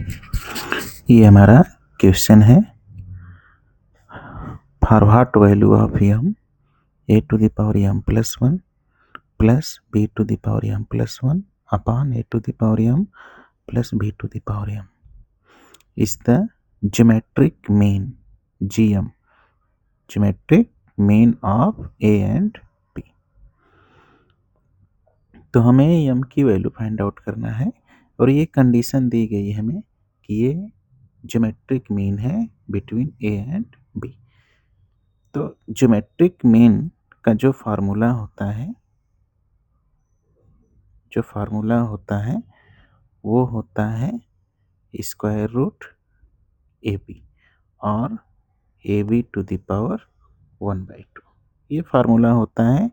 ये हमारा क्वेश्चन है। For what value of m a to the power m plus 1 plus b to the power m plus 1 upon a to the power m plus b to the power m is the geometric mean gm, geometric mean of a and b। तो हमें m की value find out करना है और ये condition दी गई है हमें कि ये ज्योमेट्रिक मीन है बिटवीन a एंड b। तो ज्योमेट्रिक मीन का जो फार्मूला होता है वो होता है स्क्वायर रूट ए बी और A B to the power 1/2। ये फार्मूला होता है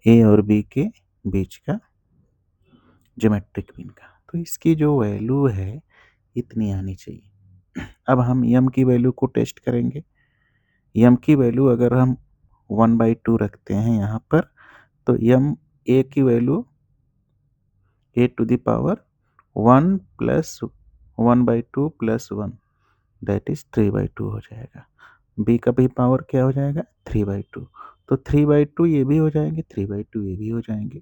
ए और बी के बीच का ज्योमेट्रिक मीन का। तो इसकी जो वैल्यू है इतनी आनी चाहिए। अब हम यम की वैल्यू को टेस्ट करेंगे। यम की वैल्यू अगर हम 1/2 रखते हैं यहाँ पर, तो यम ए की value A to the power 1 plus 1/2 plus 1 that is 3/2 हो जाएगा। बी का भी पावर क्या हो जाएगा 3/2। तो 3/2 ये भी हो जाएंगे, 3/2 ये भी हो जाएंगे,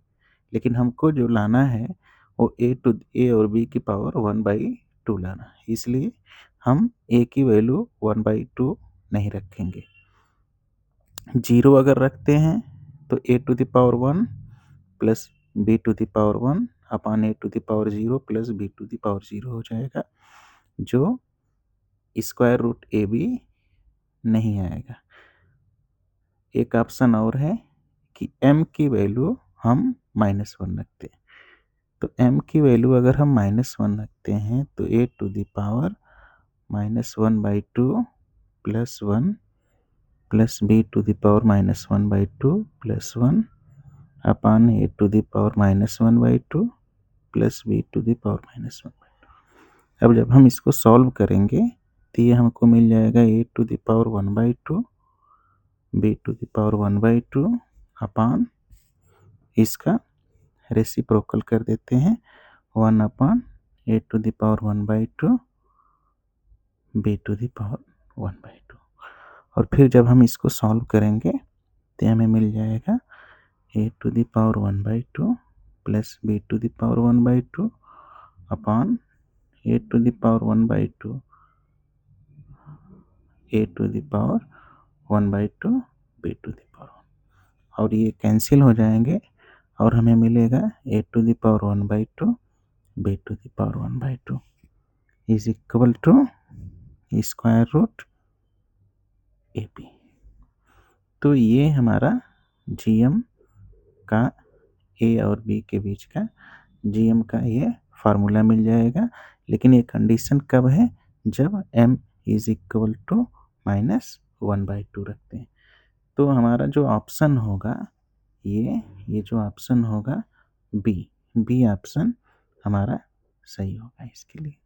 लेकिन हमको जो लाना है वो ए और बी की पावर 1/2 लाना है। इसलिए हम ए की वैल्यू 1/2 नहीं रखेंगे। 0 अगर रखते हैं तो A to the power 1 plus B to the power 1 upon A to the power 0 plus B to the power 0 हो जाएगा, जो स्क्वायर रूट ए बी नहीं आएगा। एक ऑप्शन और है कि m की वैल्यू हम -1 रखते हैं। तो m की वैल्यू अगर हम -1 रखते हैं तो a to the power -1/2 plus 1 plus b to the power -1/2 plus 1 upon a to the power -1/2 plus b to the power -1/2। अब जब हम इसको सॉल्व करेंगे तो ये हमको मिल जाएगा a to the power 1/2 b to the power 1/2 upon इसका रेसिप्रोकल कर देते हैं 1 upon a to the power 1/2 b to the power 1/2। और फिर जब हम इसको सॉल्व करेंगे तो हमें मिल जाएगा a to the power 1/2 plus b to the power 1/2 upon a to the power 1/2 a to the power 1/2 b to the power 1। और ये कैंसिल हो जाएंगे और हमें मिलेगा a to the power 1/2 b to the power 1/2 is equal to square root A B. तो ये हमारा जीएम का ए और बी के बीच का जीएम का ये फार्मूला मिल जाएगा। लेकिन ये कंडीशन कब है, जब m इज इक्वल टू -1/2 रखते हैं। तो हमारा जो ऑप्शन होगा ये जो ऑप्शन होगा बी ऑप्शन हमारा सही होगा इसके लिए।